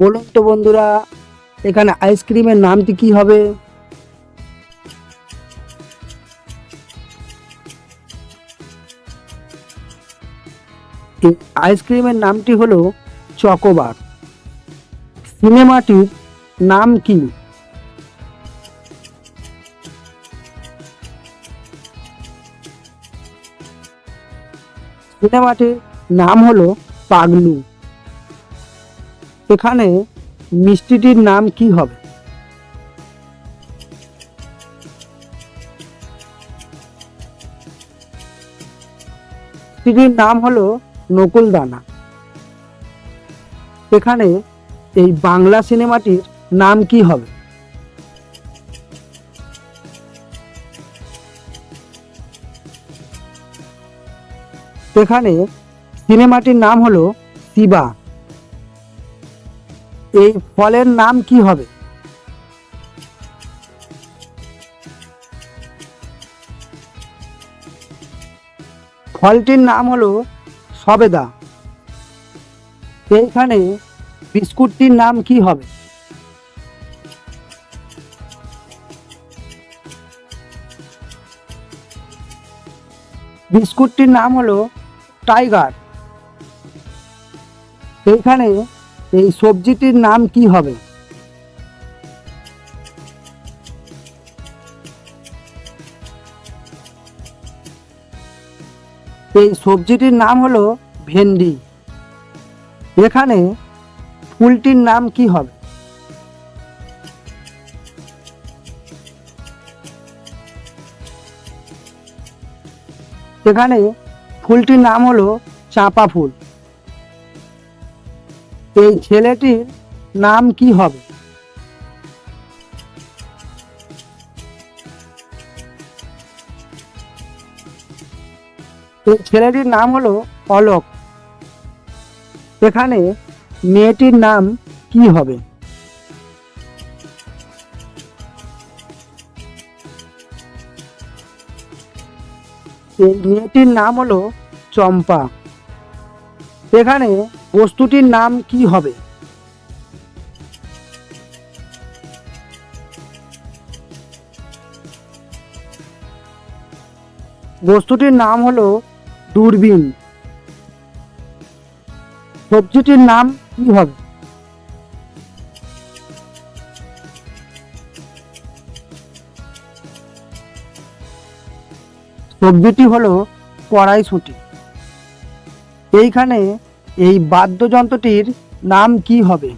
বলুন তো বন্ধুরা, এখানে আইসক্রিমের নামটি কি হবে? এই আইসক্রিমের নামটি হলো চকোবার। সিনেমাটির নাম কি? সিনেমাটির নাম হলো পাগলু। এখানে মিষ্টিটির নাম কি হবে? মিষ্টিটির নাম হলো নকুলদানা। এখানে এই বাংলা সিনেমাটির নাম কি হবে? এখানে সিনেমাটির নাম হলো শিবা। এই ফলের নাম কি হবে? ফলটির নাম হলো সবেদা। এইখানে বিস্কুটটির নাম কি হবে? বিস্কুটটির নাম হলো টাইগার। এইখানে এই সবজিটির নাম কি হবে? এই সবজিটির নাম হলো ভেন্ডি। এখানে ফুলটির নাম কি হবে? এখানে ফুলটির নাম হলো চাঁপা ফুল। এই ছেলেটির নাম কি হবে? এই ছেলেটির নাম হলো অলোক। এখানে মেয়েটির নাম কি হবে? এই মেয়েটির নাম হলো চম্পা। এখানে বস্তুটির নাম কি হবে? বস্তুটির নাম হলো দূরবীন। সবজিটির নাম কি হবে? সবজিটি হলো কড়াইশুঁটি। এইখানে এই বাদ্যযন্ত্রটির নাম কি হবে?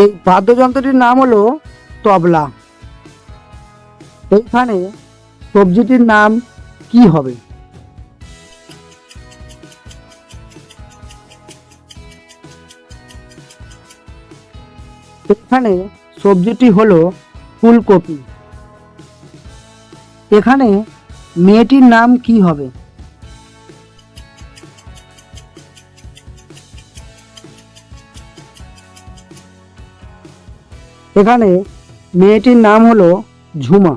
এই বাদ্যযন্ত্রটির নাম হলো তবলা। এইখানে সবজিটির নাম কি হবে? এখানে সবজিটি হলো ফুলকপি। এখানে মেয়েটির নাম কি হবে? এখানে মেয়েটির নাম হলো ঝুমা।